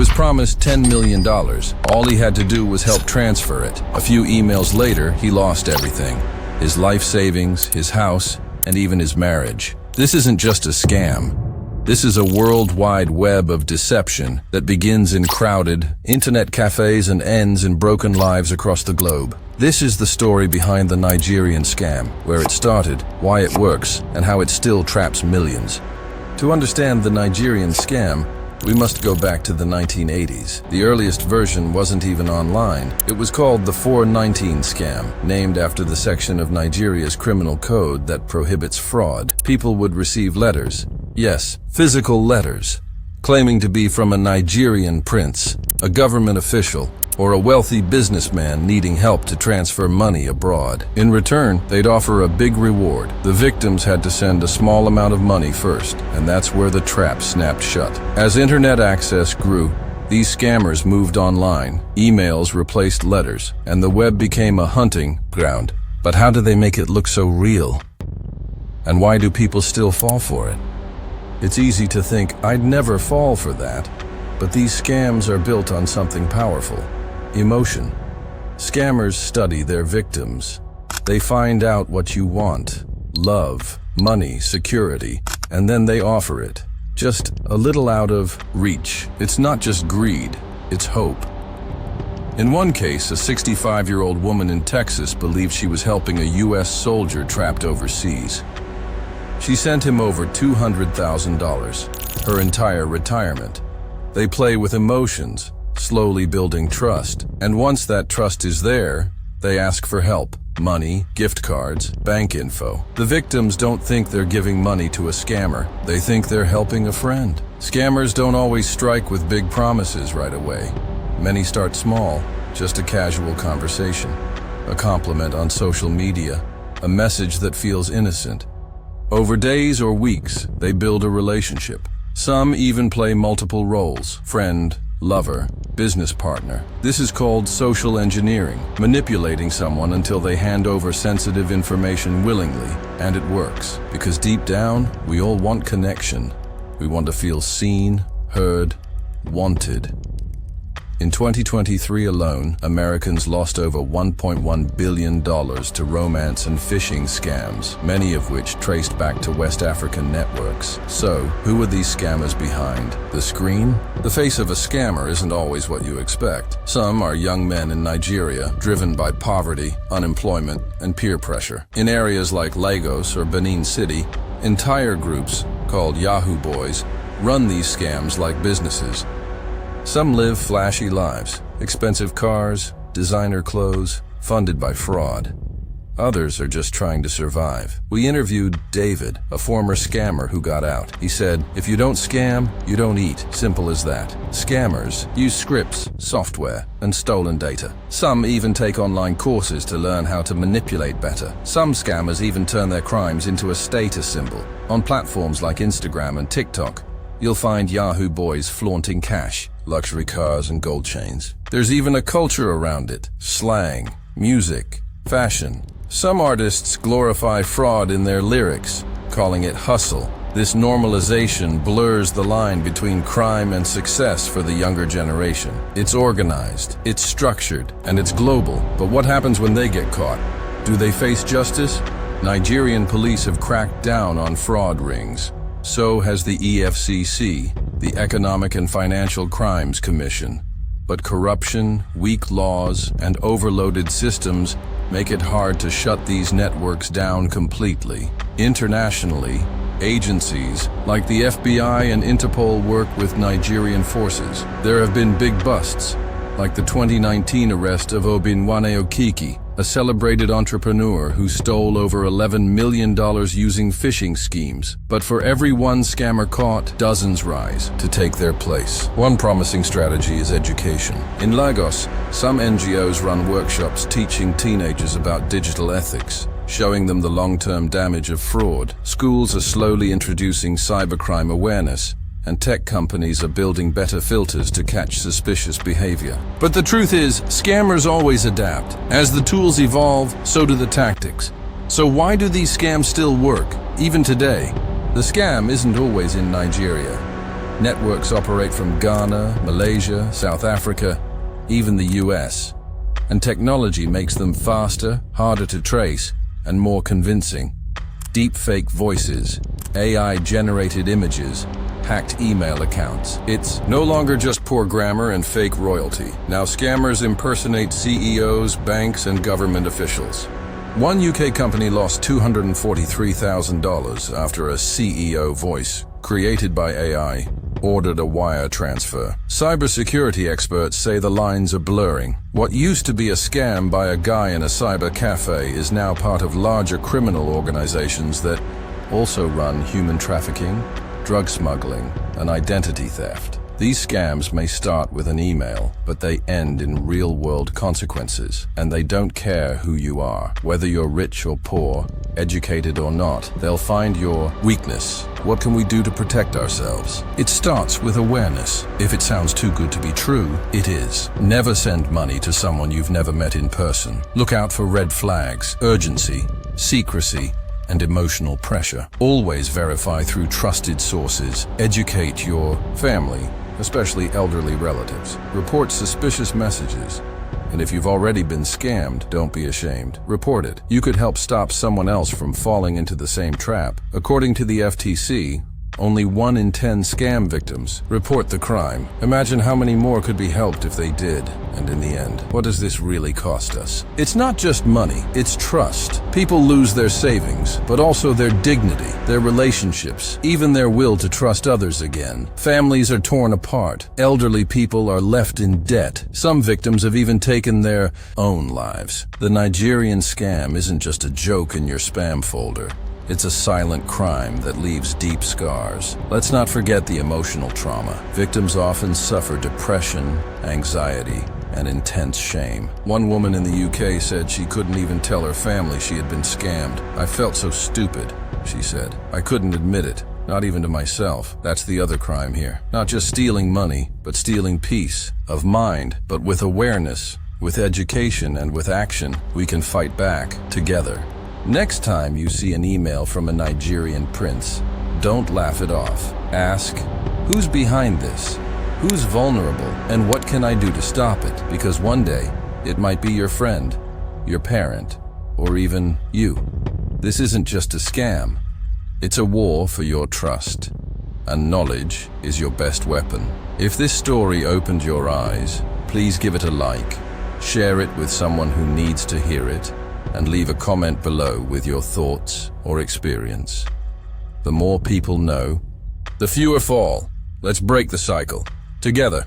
was promised $10 million. All he had to do was help transfer it. A few emails later, he lost everything. His life savings, his house, and even his marriage. This isn't just a scam. This is a worldwide web of deception that begins in crowded internet cafes and ends in broken lives across the globe. This is the story behind the Nigerian scam, where it started, why it works, and how it still traps millions. To understand the Nigerian scam, we must go back to the 1980s. The earliest version wasn't even online. It was called the 419 scam, named after the section of Nigeria's criminal code that prohibits fraud. People would receive letters, yes, physical letters, claiming to be from a Nigerian prince, a government official, or a wealthy businessman needing help to transfer money abroad. In return, they'd offer a big reward. The victims had to send a small amount of money first, and that's where the trap snapped shut. As internet access grew, these scammers moved online. Emails replaced letters, and the web became a hunting ground. But how do they make it look so real? And why do people still fall for it? It's easy to think, I'd never fall for that. But these scams are built on something powerful. Emotion. Scammers study their victims. They find out what you want, love, money, security, and then they offer it. Just a little out of reach. It's not just greed, it's hope. In one case, a 65-year-old woman in Texas believed she was helping a U.S. soldier trapped overseas. She sent him over $200,000, her entire retirement. They play with emotions, slowly building trust. And once that trust is there, they ask for help. Money, gift cards, bank info. The victims don't think they're giving money to a scammer. They think they're helping a friend. Scammers don't always strike with big promises right away. Many start small, just a casual conversation, a compliment on social media, a message that feels innocent. Over days or weeks, they build a relationship. Some even play multiple roles: friend, lover, business partner. This is called social engineering, manipulating someone until they hand over sensitive information willingly. And it works, because deep down, we all want connection. We want to feel seen, heard, wanted. In 2023 alone, Americans lost over $1.1 billion to romance and phishing scams, many of which traced back to West African networks. So, who are these scammers behind the screen? The face of a scammer isn't always what you expect. Some are young men in Nigeria, driven by poverty, unemployment, and peer pressure. In areas like Lagos or Benin City, entire groups, called Yahoo boys, run these scams like businesses. Some live flashy lives, expensive cars, designer clothes, funded by fraud. Others are just trying to survive. We interviewed David, a former scammer who got out. He said, if you don't scam, you don't eat. Simple as that. Scammers use scripts, software, and stolen data. Some even take online courses to learn how to manipulate better. Some scammers even turn their crimes into a status symbol. On platforms like Instagram and TikTok, you'll find Yahoo boys flaunting cash, luxury cars, and gold chains. There's even a culture around it: slang, music, fashion. Some artists glorify fraud in their lyrics, calling it hustle. This normalization blurs the line between crime and success for the younger generation. It's organized, it's structured, and it's global. But what happens when they get caught? Do they face justice? Nigerian police have cracked down on fraud rings. So has the EFCC, the Economic and Financial Crimes Commission. But corruption, weak laws, and overloaded systems make it hard to shut these networks down completely. Internationally, agencies like the FBI and Interpol work with Nigerian forces. There have been big busts, like the 2019 arrest of Obinwane Okiki, a celebrated entrepreneur who stole over $11 million using phishing schemes. But for every one scammer caught, dozens rise to take their place. One promising strategy is education. In Lagos, some NGOs run workshops teaching teenagers about digital ethics, showing them the long-term damage of fraud. Schools are slowly introducing cybercrime awareness, and tech companies are building better filters to catch suspicious behavior. But the truth is, scammers always adapt. As the tools evolve, so do the tactics. So why do these scams still work, even today? The scam isn't always in Nigeria. Networks operate from Ghana, Malaysia, South Africa, even the US. And technology makes them faster, harder to trace, and more convincing. Deepfake voices, AI-generated images, hacked email accounts. It's no longer just poor grammar and fake royalty. Now scammers impersonate CEOs, banks, and government officials. One UK company lost $243,000 after a CEO voice, created by AI, ordered a wire transfer. Cybersecurity experts say the lines are blurring. What used to be a scam by a guy in a cyber cafe is now part of larger criminal organizations that also run human trafficking, drug smuggling, and identity theft. These scams may start with an email, but they end in real-world consequences, and they don't care who you are. Whether you're rich or poor, educated or not, they'll find your weakness. What can we do to protect ourselves? It starts with awareness. If it sounds too good to be true, it is. Never send money to someone you've never met in person. Look out for red flags, urgency, secrecy, and emotional pressure. Always verify through trusted sources. Educate your family, especially elderly relatives. Report suspicious messages. And if you've already been scammed, don't be ashamed. Report it. You could help stop someone else from falling into the same trap. According to the FTC, only 1 in 10 scam victims report the crime. Imagine how many more could be helped if they did. And in the end, what does this really cost us? It's not just money, it's trust. People lose their savings, but also their dignity, their relationships, even their will to trust others again. Families are torn apart. Elderly people are left in debt. Some victims have even taken their own lives. The Nigerian scam isn't just a joke in your spam folder. It's a silent crime that leaves deep scars. Let's not forget the emotional trauma. Victims often suffer depression, anxiety, and intense shame. One woman in the UK said she couldn't even tell her family she had been scammed. "I felt so stupid," she said. "I couldn't admit it, not even to myself." That's the other crime here. Not just stealing money, but stealing peace of mind. But with awareness, with education, and with action, we can fight back together. Next time you see an email from a Nigerian prince, don't laugh it off. Ask, who's behind this? Who's vulnerable? And what can I do to stop it? Because one day, it might be your friend, your parent, or even you. This isn't just a scam. It's a war for your trust. And knowledge is your best weapon. If this story opened your eyes, please give it a like, share it with someone who needs to hear it, and leave a comment below with your thoughts or experience. The more people know, the fewer fall. Let's break the cycle. Together.